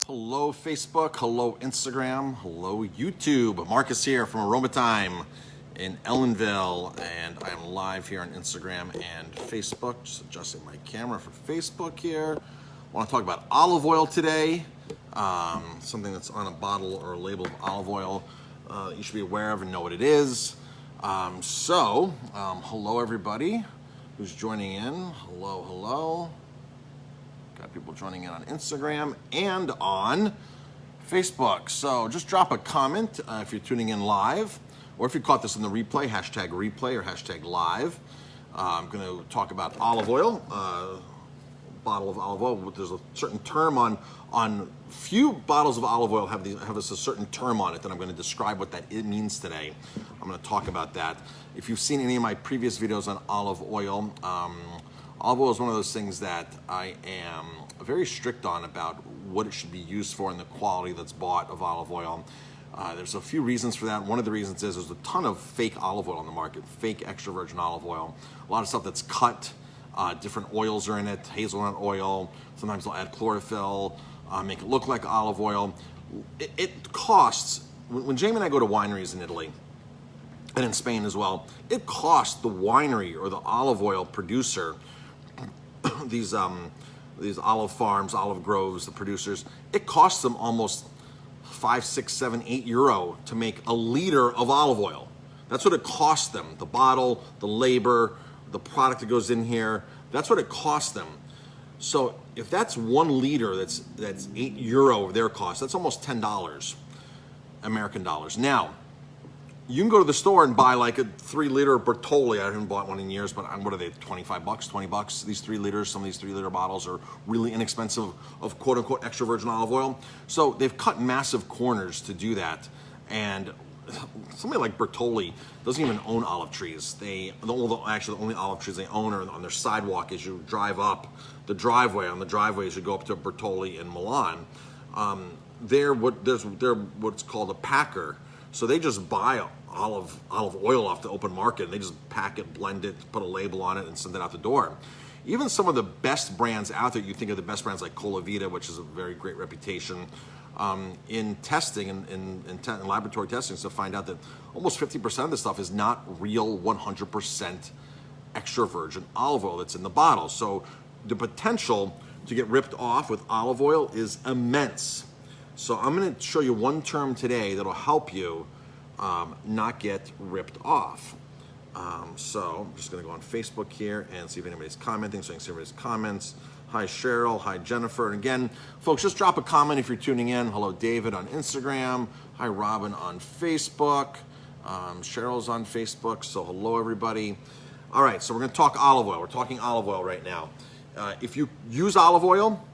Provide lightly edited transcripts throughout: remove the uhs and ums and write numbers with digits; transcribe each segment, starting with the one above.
Hello Facebook, hello Instagram, hello YouTube. Marcus here from Aroma Time in Ellenville, and I am live here on Instagram and Facebook. Just adjusting my camera for Facebook here. I want to talk about olive oil today, something that's on a bottle or a label of olive oil you should be aware of and know what it is. Hello everybody who's joining in. Hello. Got people joining in on Instagram and on Facebook. So just drop a comment if you're tuning in live, or if you caught this in the replay or hashtag live. I'm going to talk about olive oil, bottle of olive oil. There's a certain term on few bottles of olive oil have a certain term on it that I'm going to describe what that means today. I'm going to talk about that. If you've seen any of my previous videos on olive oil, olive oil is one of those things that I am very strict on about what it should be used for and the quality that's bought of olive oil. There's a few reasons for that. One of the reasons is there's a ton of fake olive oil on the market, fake extra virgin olive oil. A lot of stuff that's cut, different oils are in it, hazelnut oil. Sometimes they'll add chlorophyll, make it look like olive oil. It costs, when Jamie and I go to wineries in Italy, and in Spain as well, it costs the winery or the olive oil producer, these olive farms, olive groves, the producers, it costs them almost 5, 6, 7, 8 euro to make a liter of olive oil. That's what it costs them. The bottle, the labor, the product that goes in here, that's what it costs them. So if that's 1 liter, that's 8 euro of their cost, that's almost $10 American dollars. Now, you can go to the store and buy like a 3-liter Bertolli. I haven't bought one in years, but what are they, 25 bucks, 20 bucks? These 3 liters, some of these 3-liter bottles are really inexpensive of quote unquote extra virgin olive oil. So they've cut massive corners to do that. And somebody like Bertolli doesn't even own olive trees. The only olive trees they own are on their sidewalk as you drive up the driveway. On the driveway as you go up to Bertolli in Milan. They're what's called a packer. So they just buy olive oil off the open market, and they just pack it, blend it, put a label on it, and send it out the door. Even some of the best brands out there, you think of the best brands like Colavita, which is a very great reputation, in testing, in laboratory testing, to find out that almost 50% of the stuff is not real 100% extra virgin olive oil that's in the bottle. So the potential to get ripped off with olive oil is immense. So I'm going to show you one term today that'll help you not get ripped off. So I'm just going to go on Facebook here and see if anybody's commenting, so I can see everybody's comments. Hi Cheryl, hi Jennifer. And again, folks, just drop a comment if you're tuning in. Hello David on Instagram. Hi Robin on Facebook. Cheryl's on Facebook, so hello everybody. All right, so we're going to talk olive oil. We're talking olive oil right now. If you use olive oil,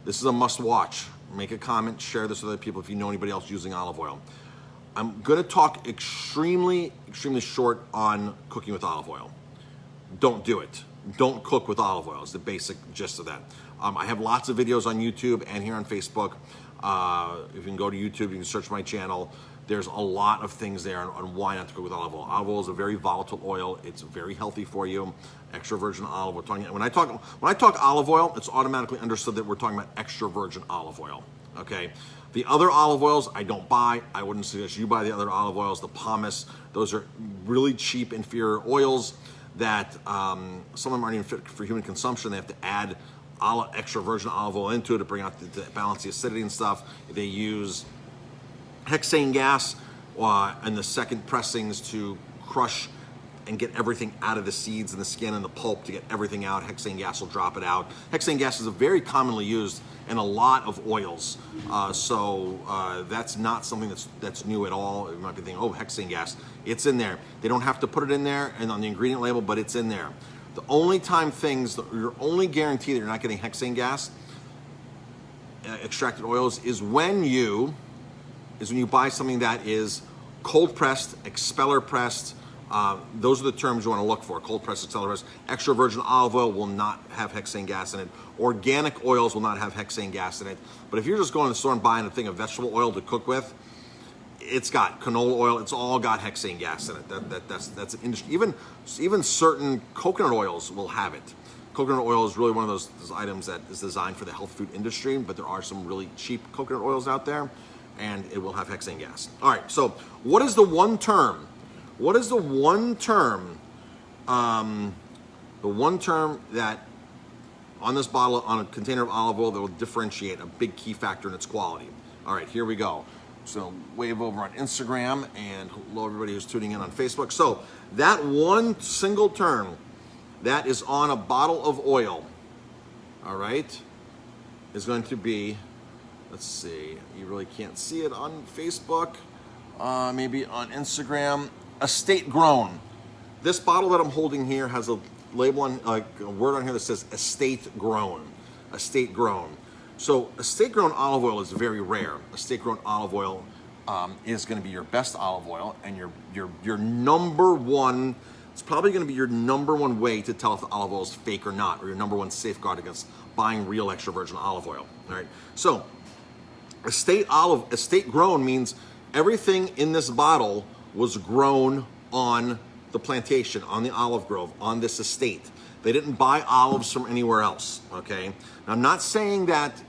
this is a must watch. Make a comment, share this with other people if you know anybody else using olive oil. I'm going to talk extremely short on cooking with olive oil. Don't do it. Don't cook with olive oil is the basic gist of that. I have lots of videos on YouTube and here on Facebook. If you can go to YouTube, you can search my channel. There's a lot of things there on why not to cook with olive oil. Olive oil is a very volatile oil. It's very healthy for you. Extra virgin olive. When I talk olive oil, it's automatically understood that we're talking about extra virgin olive oil. Okay. The other olive oils I don't buy. I wouldn't suggest you buy the other olive oils. The pomace. Those are really cheap, inferior oils that some of them aren't even fit for human consumption. They have to add extra virgin olive oil into it to bring out to balance the acidity and stuff. They use hexane gas and the second pressings to crush and get everything out of the seeds and the skin and the pulp to get everything out. Hexane gas will drop it out. Hexane gas is very commonly used in a lot of oils. That's not something that's new at all. You might be thinking, oh, hexane gas. It's in there. They don't have to put it in there and on the ingredient label, but it's in there. The only time you're only guaranteed that you're not getting hexane gas, extracted oils, is when you buy something that is cold pressed, expeller pressed. Those are the terms you want to look for. Cold pressed, expeller pressed. Extra virgin olive oil will not have hexane gas in it. Organic oils will not have hexane gas in it. But if you're just going to the store and buying a thing of vegetable oil to cook with, it's got canola oil. It's all got hexane gas in it. That's an industry. Even certain coconut oils will have it. Coconut oil is really one of those items that is designed for the health food industry, but there are some really cheap coconut oils out there, and it will have hexane gas. All right, so what is the one term? What is the one term that on this bottle, on a container of olive oil, that will differentiate a big key factor in its quality? All right, here we go. So wave over on Instagram, and hello everybody who's tuning in on Facebook. So that one single term that is on a bottle of oil, all right, is going to be, let's see, you really can't see it on Facebook, maybe on Instagram, estate grown. This bottle that I'm holding here has a label on, a word on here that says estate grown, estate grown. So estate grown olive oil is very rare. Estate grown olive oil is going to be your best olive oil, and your number one. It's probably going to be your number one way to tell if the olive oil is fake or not, or your number one safeguard against buying real extra virgin olive oil. All right. So estate grown means everything in this bottle was grown on the plantation, on the olive grove, on this estate. They didn't buy olives from anywhere else. Okay. Now, I'm not saying that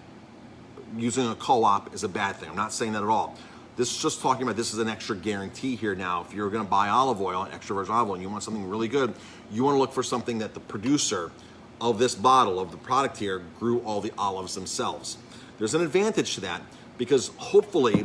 using a co-op is a bad thing. I'm not saying that at all. This is just talking about, this is an extra guarantee here now. If you're going to buy olive oil, extra virgin olive oil, and you want something really good, you want to look for something that the producer of this bottle, of the product here, grew all the olives themselves. There's an advantage to that, because hopefully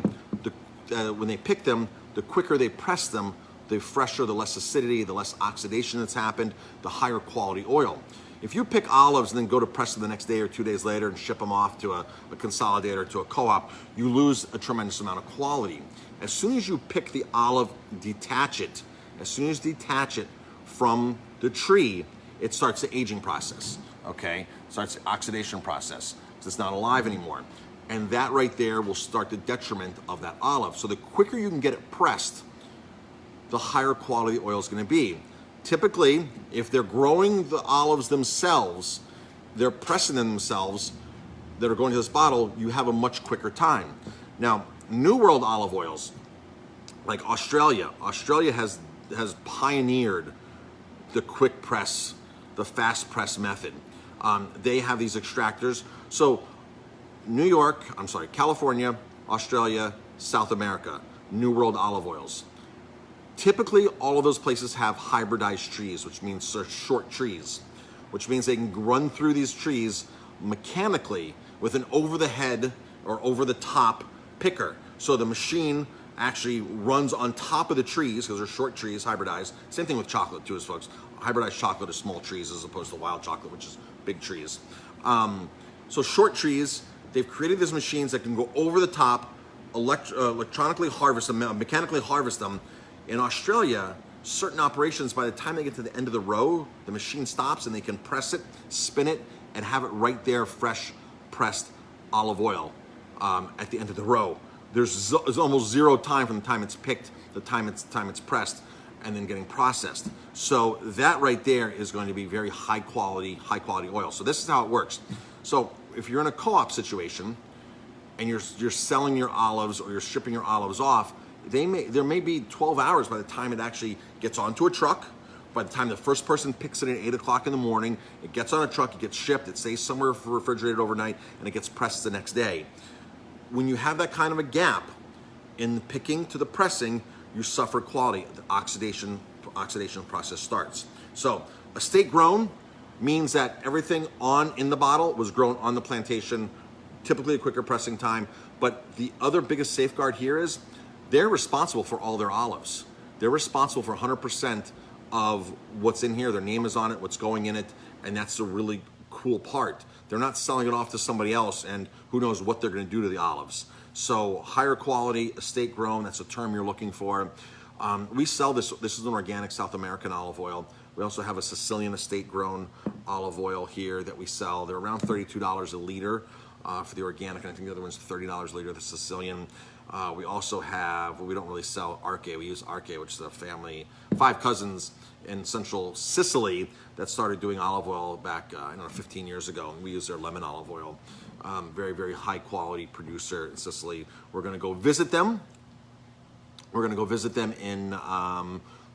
when they pick them, the quicker they press them, the fresher, the less acidity, the less oxidation that's happened, the higher quality oil. If you pick olives and then go to press them the next day or 2 days later and ship them off to a consolidator, to a co-op, you lose a tremendous amount of quality. As soon as you pick the olive, detach it, as soon as you detach it from the tree, it starts the aging process, okay? It starts the oxidation process, because it's not alive anymore. And that right there will start the detriment of that olive. So the quicker you can get it pressed, the higher quality oil is going to be. Typically, if they're growing the olives themselves, they're pressing them themselves, that are going to this bottle, you have a much quicker time. Now, New World olive oils, like Australia has pioneered the quick press, the fast press method. They have these extractors. So California, Australia, South America, New World olive oils. Typically, all of those places have hybridized trees, which means they're short trees, which means they can run through these trees mechanically with an over-the-head or over-the-top picker. So the machine actually runs on top of the trees, because they're short trees, hybridized. Same thing with chocolate too, folks. Hybridized chocolate is small trees as opposed to wild chocolate, which is big trees. So short trees, they've created these machines that can go over the top, electronically harvest them, mechanically harvest them. In Australia, certain operations, by the time they get to the end of the row, the machine stops and they can press it, spin it, and have it right there, fresh pressed olive oil at the end of the row. There's almost zero time from the time it's picked, the time it's pressed, and then getting processed. So that right there is going to be very high quality oil. So this is how it works. So if you're in a co-op situation and you're selling your olives, or you're shipping your olives off, there may be 12 hours by the time it actually gets onto a truck. By the time the first person picks it at 8 o'clock in the morning, it gets on a truck, it gets shipped, it stays somewhere refrigerated overnight, and it gets pressed the next day. When you have that kind of a gap in the picking to the pressing, you suffer quality. The oxidation process starts. So estate grown means that everything in the bottle was grown on the plantation, typically a quicker pressing time. But the other biggest safeguard here is they're responsible for all their olives. They're responsible for 100% of what's in here. Their name is on it, what's going in it, and that's the really cool part. They're not selling it off to somebody else, and who knows what they're going to do to the olives. So higher quality, estate grown, that's a term you're looking for. We sell this. This is an organic South American olive oil. We also have a Sicilian estate grown olive oil here that we sell. They're around $32 a liter for the organic, and I think the other one's $30 a liter, the Sicilian. We also have, we don't really sell Arche. We use Arche, which is a family, 5 cousins in central Sicily that started doing olive oil back, 15 years ago. And we use their lemon olive oil. Very, very high quality producer in Sicily. We're going to go visit them. We're going to go visit them in,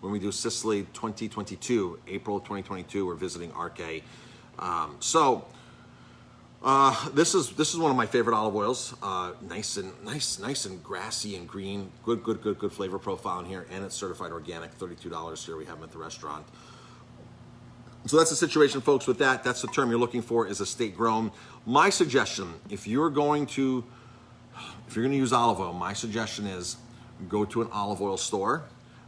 when we do Sicily 2022, April 2022, we're visiting Arche. This is one of my favorite olive oils. Nice and grassy and green. Good flavor profile in here, and it's certified organic. $32 here. We have them at the restaurant. So that's the situation, folks. With that, that's the term you're looking for, is estate grown. My suggestion, if you're going to use olive oil, my suggestion is go to an olive oil store.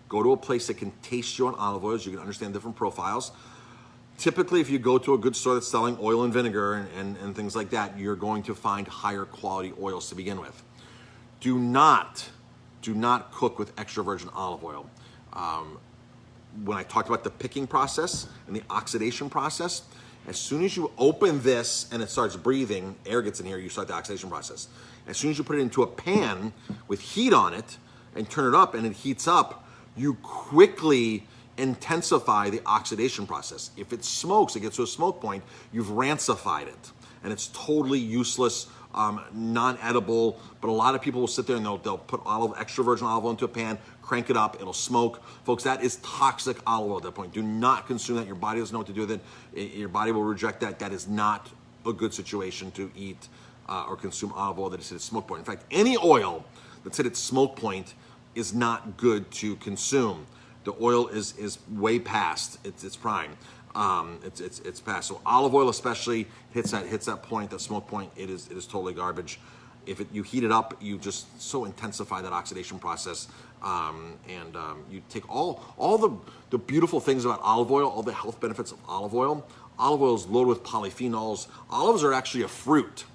Go to a place that can taste you on olive oils. You can understand different profiles. Typically, if you go to a good store that's selling oil and vinegar and things like that, you're going to find higher quality oils to begin with. Do not cook with extra virgin olive oil. When I talked about the picking process and the oxidation process, as soon as you open this and it starts breathing, air gets in here, you start the oxidation process. As soon as you put it into a pan with heat on it and turn it up and it heats up, you quickly intensify the oxidation process. If it smokes, it gets to a smoke point, you've rancified it, and it's totally useless, non-edible. But a lot of people will sit there and they'll put extra virgin olive oil into a pan, crank it up, it'll smoke. Folks, that is toxic olive oil at that point. Do not consume that. Your body doesn't know what to do with it. Your body will reject that. That is not a good situation to eat or consume olive oil that is at its smoke point. In fact, any oil that's at its smoke point is not good to consume. The oil is way past its prime. It's past. So olive oil especially hits that point, that smoke point. It is totally garbage. If you heat it up, you just so intensify that oxidation process, and you take all the beautiful things about olive oil, all the health benefits of olive oil. Olive oil is loaded with polyphenols. Olives are actually a fruit.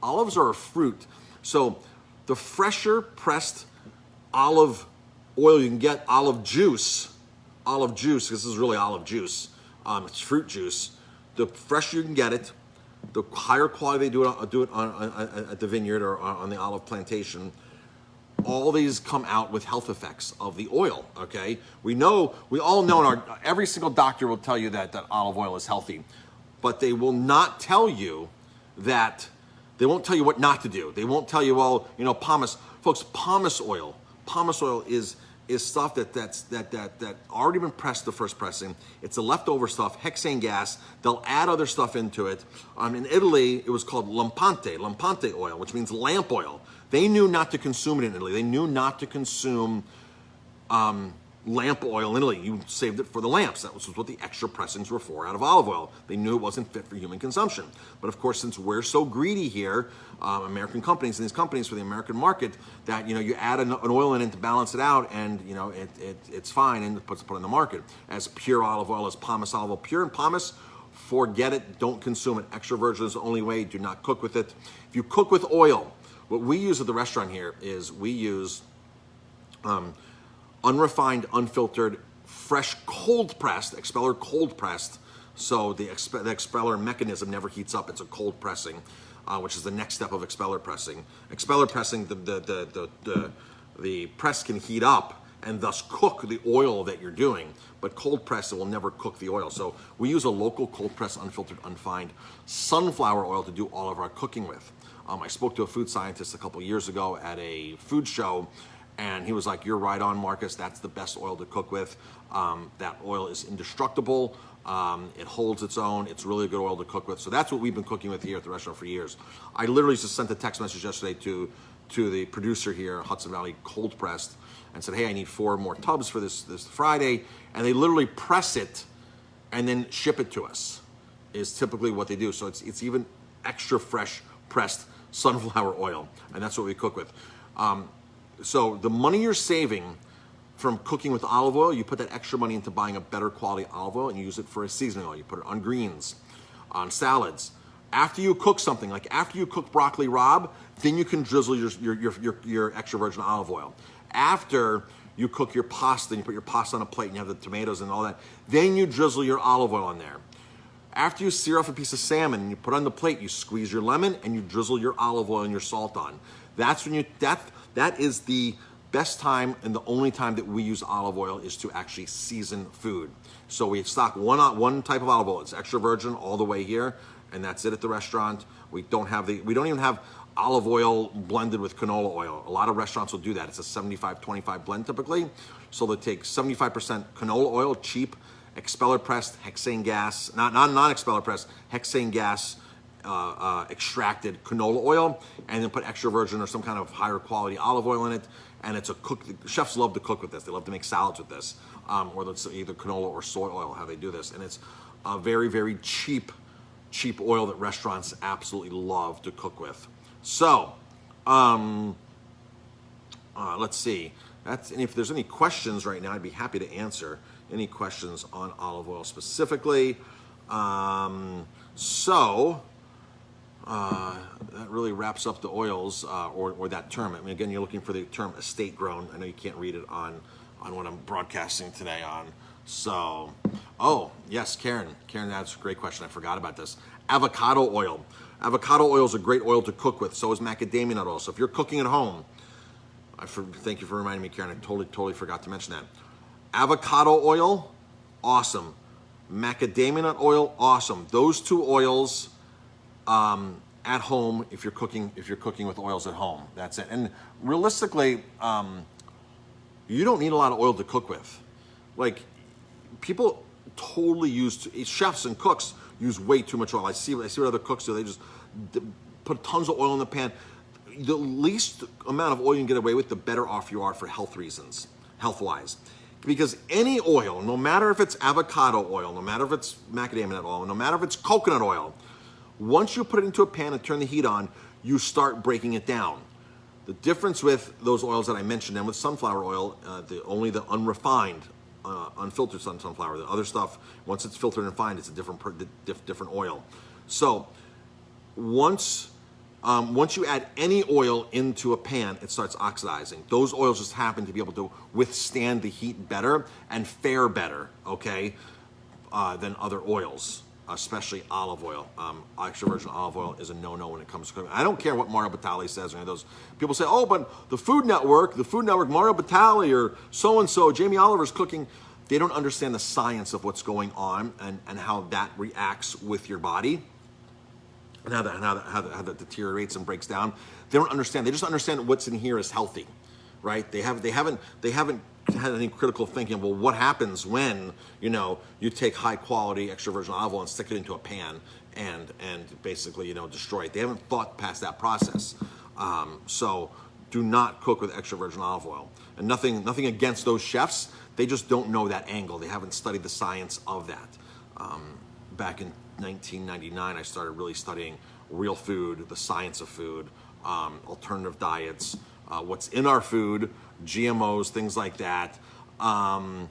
Olives are a fruit. So the fresher pressed olive oil you can get, olive juice, because this is really olive juice, it's fruit juice. The fresher you can get it, the higher quality they do it on at the vineyard or on the olive plantation. All these come out with health effects of the oil. Okay, we all know, every single doctor will tell you that olive oil is healthy, but they will not tell you that. They won't tell you what not to do. They won't tell you, well, pomace, folks. Pomace oil is stuff that's already been pressed the first pressing. It's the leftover stuff, hexane gas. They'll add other stuff into it. In Italy, it was called lampante oil, which means lamp oil. They knew not to consume it in Italy. They knew not to consume lamp oil in Italy. You saved it for the lamps. That was what the extra pressings were for out of olive oil. They knew it wasn't fit for human consumption. But of course, since we're so greedy here, American companies and these companies for the American market, that you add an oil in it to balance it out, and it's fine, and it puts it on the market as pure olive oil, as pomace olive oil. Pure and pomace, forget it. Don't consume it. Extra virgin is the only way. Do not cook with it. If you cook with oil, what we use at the restaurant here is we use unrefined, unfiltered, fresh, cold pressed, expeller cold pressed. So the expeller mechanism never heats up. It's a cold pressing, which is the next step of expeller pressing. Expeller pressing, the press can heat up and thus cook the oil that you're doing. But cold press, it will never cook the oil. So we use a local cold press, unfiltered, unfined sunflower oil to do all of our cooking with. I spoke to a food scientist a couple years ago at a food show, and he was like, "You're right on, Marcus. That's the best oil to cook with. That oil is indestructible. It holds its own. It's really a good oil to cook with." So that's what we've been cooking with here at the restaurant for years. I literally just sent a text message yesterday to the producer here, Hudson Valley Cold Pressed, and said, "Hey, I need 4 more tubs for this Friday." And they literally press it and then ship it to us, is typically what they do. So it's even extra fresh pressed sunflower oil, and that's what we cook with. So the money you're saving from cooking with olive oil, you put that extra money into buying a better quality olive oil and you use it for a seasoning oil. You put it on greens, on salads. After you cook something, like after you cook broccoli rabe, then you can drizzle your extra virgin olive oil. After you cook your pasta and you put your pasta on a plate and you have the tomatoes and all that, then you drizzle your olive oil on there. After you sear off a piece of salmon and you put it on the plate, you squeeze your lemon and you drizzle your olive oil and your salt on. That's when that is the best time, and the only time that we use olive oil is to actually season food. So we stock one type of olive oil. It's extra virgin all the way here, and that's it at the restaurant. We don't even have olive oil blended with canola oil. A lot of restaurants will do that. It's a 75-25 blend typically. So they take 75% canola oil, cheap, expeller pressed hexane gas, non-expeller pressed, hexane gas extracted canola oil, and then put extra virgin or some kind of higher quality olive oil in it. And it's chefs love to cook with this. They love to make salads with this, or it's either canola or soy oil, how they do this. And it's a very, very cheap oil that restaurants absolutely love to cook with. So, let's see. And if there's any questions right now, I'd be happy to answer any questions on olive oil specifically. That really wraps up the oils, or that term. I mean, again, you're looking for the term estate grown. I know you can't read it on what I'm broadcasting today on. So, oh, yes, Karen, that's a great question. I forgot about this. Avocado oil. Avocado oil is a great oil to cook with. So is macadamia nut oil. So if you're cooking at home, thank you for reminding me, Karen. I totally forgot to mention that. Avocado oil, awesome. Macadamia nut oil, awesome. Those two oils at home, if you're cooking with oils at home, that's it. And realistically, you don't need a lot of oil to cook with. Like, people totally chefs and cooks use way too much oil. I see what other cooks do. They just put tons of oil in the pan. The least amount of oil you can get away with, the better off you are for health reasons, health-wise. Because any oil, no matter if it's avocado oil, no matter if it's macadamia nut oil, no matter if it's coconut oil, once you put it into a pan and turn the heat on, you start breaking it down. The difference with those oils that I mentioned and with sunflower oil, only the unrefined, unfiltered sunflower. The other stuff, once it's filtered and refined, it's a different oil. So once you add any oil into a pan, it starts oxidizing. Those oils just happen to be able to withstand the heat better and fare better, okay, than other oils, especially olive oil. Extra virgin olive oil is a no-no when it comes to cooking. I don't care what Mario Batali says or any of those. People say, oh, but the Food Network, Mario Batali or so-and-so, Jamie Oliver's cooking. They don't understand the science of what's going on and how that reacts with your body. And how that deteriorates and breaks down. They don't understand. They just understand what's in here is healthy, right? They haven't had any critical thinking. Well, what happens when you take high quality extra virgin olive oil and stick it into a pan and basically destroy it? They haven't thought past that process. So do not cook with extra virgin olive oil. And nothing against those chefs. They just don't know that angle. They haven't studied the science of that. Back in 1999, I started really studying real food, the science of food, alternative diets, what's in our food, GMOs, things like that. I've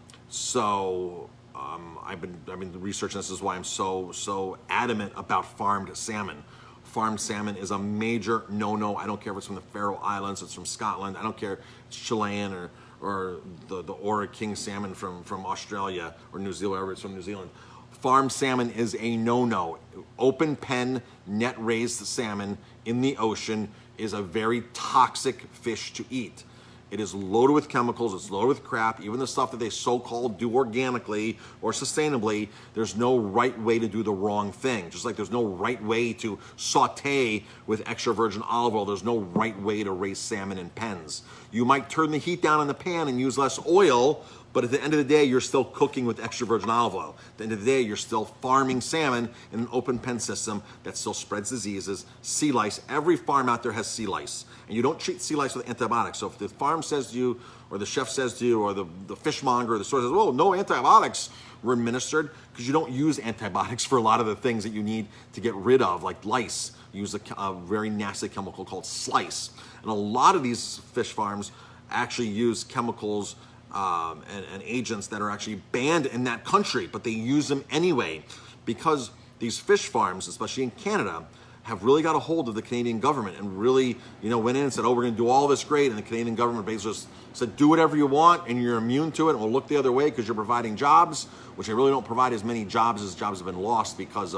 been researching this. Is why I'm so adamant about farmed salmon. Farmed salmon is a major no-no. I don't care if it's from the Faroe Islands, it's from Scotland. I don't care if it's Chilean or the Ora King salmon from Australia or New Zealand, wherever it's from New Zealand. Farmed salmon is a no-no. Open pen, net raised salmon in the ocean is a very toxic fish to eat. It is loaded with chemicals, it's loaded with crap. Even the stuff that they so-called do organically or sustainably, there's no right way to do the wrong thing. Just like there's no right way to saute with extra virgin olive oil, there's no right way to raise salmon in pens. You might turn the heat down in the pan and use less oil, but at the end of the day, you're still cooking with extra virgin olive oil. At the end of the day, you're still farming salmon in an open pen system that still spreads diseases. Sea lice, every farm out there has sea lice. And you don't treat sea lice with antibiotics. So if the farm says to you, or the chef says to you, or the fishmonger, or the store says, well, no antibiotics were administered, because you don't use antibiotics for a lot of the things that you need to get rid of, like lice. You use a very nasty chemical called slice. And a lot of these fish farms actually use chemicals and agents that are actually banned in that country, but they use them anyway because these fish farms, especially in Canada, have really got a hold of the Canadian government and really, went in and said, oh, we're going to do all this great. And the Canadian government basically just said, do whatever you want and you're immune to it. And we'll look the other way because you're providing jobs, which they really don't provide as many jobs as jobs have been lost because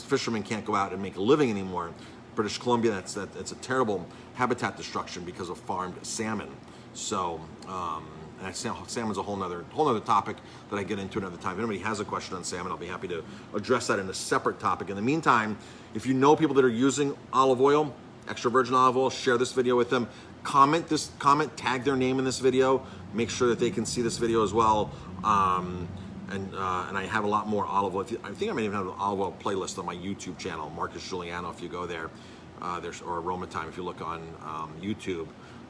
fishermen can't go out and make a living anymore. British Columbia, it's a terrible habitat destruction because of farmed salmon. So, and salmon's a whole nother topic that I get into another time. If anybody has a question on salmon, I'll be happy to address that in a separate topic. In the meantime, if you know people that are using olive oil, extra virgin olive oil, share this video with them. Comment, tag their name in this video. Make sure that they can see this video as well. and I have a lot more olive oil. I think I may even have an olive oil playlist on my YouTube channel, Marcus Guiliano. If you go there, or Aroma Time. If you look on YouTube,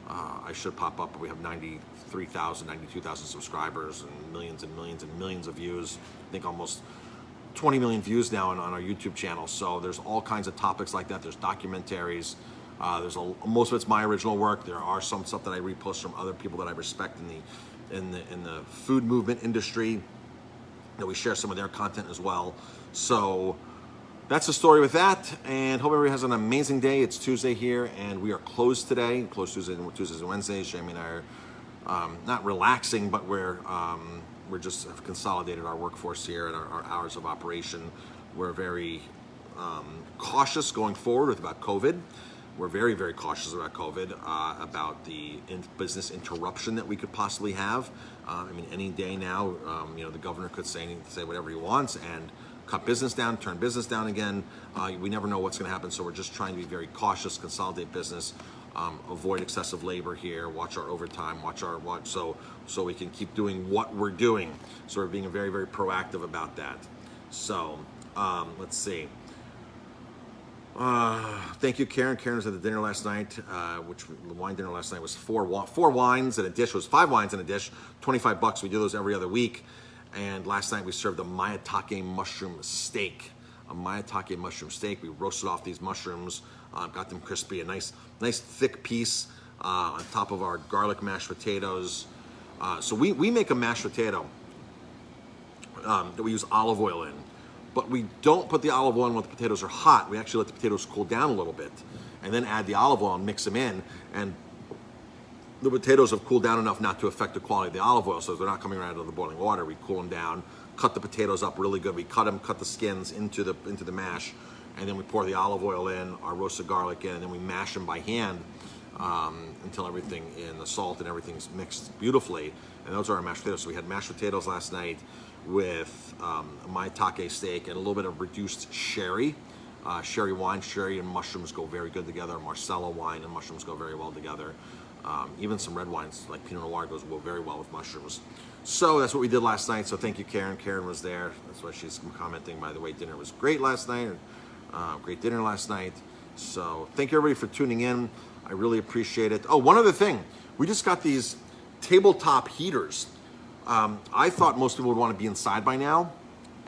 I should pop up. We have 93,000, 92,000 subscribers and millions and millions and millions of views. I think almost 20 million views now on our YouTube channel. So there's all kinds of topics like that. There's documentaries. Most of it's my original work. There are some stuff that I repost from other people that I respect in the food movement industry, that we share some of their content as well. So that's the story with that, and hope everybody has an amazing day. It's Tuesday here, and we are closed today. Closed Tuesdays and Wednesdays. Jamie and I are not relaxing, but we're just have consolidated our workforce here and our hours of operation. We're very cautious going forward about COVID. We're very, very cautious about COVID, about the business interruption that we could possibly have. I mean, any day now, the governor could say whatever he wants and cut business down, turn business down again. We never know what's going to happen, so we're just trying to be very cautious, consolidate business, avoid excessive labor here, watch our overtime, so we can keep doing what we're doing. So we're being very, very proactive about that. So let's see. Thank you, Karen. Karen was at the dinner last night, the wine dinner last night was four wines and a dish. It was 5 wines and a dish, $25. We do those every other week. And last night we served a maitake mushroom steak. We roasted off these mushrooms, got them crispy, a nice thick piece on top of our garlic mashed potatoes. So we make a mashed potato that we use olive oil in. But we don't put the olive oil in when the potatoes are hot. We actually let the potatoes cool down a little bit and then add the olive oil and mix them in. And the potatoes have cooled down enough not to affect the quality of the olive oil, so they're not coming right out of the boiling water. We cool them down, cut the potatoes up really good. We cut the skins into the mash, and then we pour the olive oil in, our roasted garlic in, and then we mash them by hand until everything in the salt and everything's mixed beautifully. And those are our mashed potatoes. So we had mashed potatoes last night with a maitake steak and a little bit of reduced sherry. Sherry wine, sherry and mushrooms go very good together. Marsala wine and mushrooms go very well together. Even some red wines like Pinot Noir goes very well with mushrooms. So that's what we did last night. So thank you, Karen. Karen was there. That's why she's commenting. By the way, dinner was great last night. Great dinner last night. So thank you, everybody, for tuning in. I really appreciate it. Oh, one other thing. We just got these tabletop heaters. I thought most people would want to be inside by now.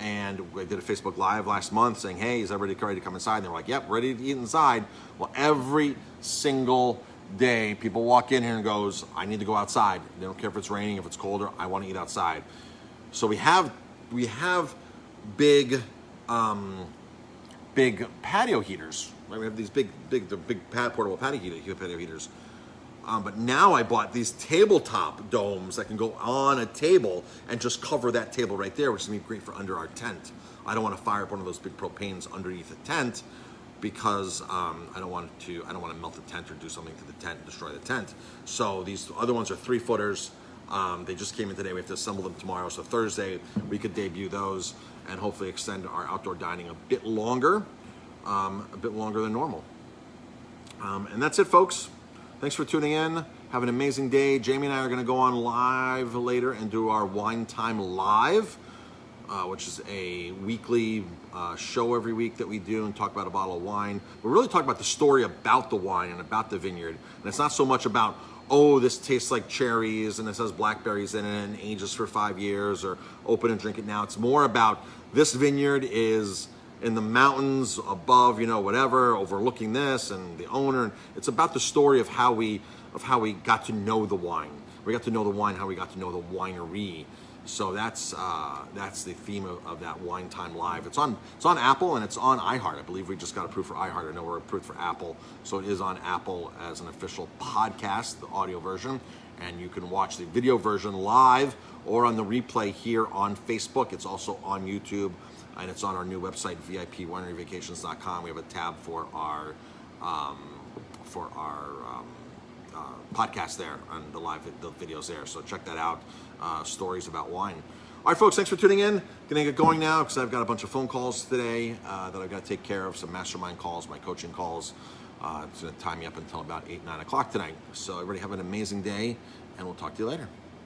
And I did a Facebook Live last month saying, hey, is everybody ready to come inside? And they were like, yep, ready to eat inside. Well, every single day, people walk in here and goes, I need to go outside. They don't care if it's raining, if it's colder, I want to eat outside. So we have big patio heaters. Right? We have these big portable patio heaters. But now I bought these tabletop domes that can go on a table and just cover that table right there, which is gonna be great for under our tent. I don't want to fire up one of those big propanes underneath the tent because I don't want to melt the tent or do something to the tent, destroy the tent. So these other ones are 3-footers. They just came in today. We have to assemble them tomorrow. So Thursday we could debut those and hopefully extend our outdoor dining a bit longer than normal. And that's it, folks. Thanks for tuning in. Have an amazing day. Jamie and I are going to go on live later and do our Wine Time Live, which is a weekly show every week that we do and talk about a bottle of wine. We're really talking about the story about the wine and about the vineyard. And it's not so much about, oh, this tastes like cherries and this has blackberries in it and ages for 5 years, or open and drink it now. It's more about this vineyard is in the mountains above, whatever, overlooking this and the owner. It's about the story of how we got to know the wine. We got to know the wine, how we got to know the winery. So that's the theme of that Wine Time Live. It's on Apple and it's on iHeart. I believe we just got approved for iHeart. I know we're approved for Apple. So it is on Apple as an official podcast, the audio version. And you can watch the video version live or on the replay here on Facebook. It's also on YouTube. And it's on our new website, VIPWineryVacations.com. We have a tab for our podcast there and the videos there. So check that out. Stories about wine. All right, folks, thanks for tuning in. Gonna get going now because I've got a bunch of phone calls today that I've got to take care of. Some mastermind calls, my coaching calls. It's gonna tie me up until about 8, 9 o'clock tonight. So everybody have an amazing day, and we'll talk to you later.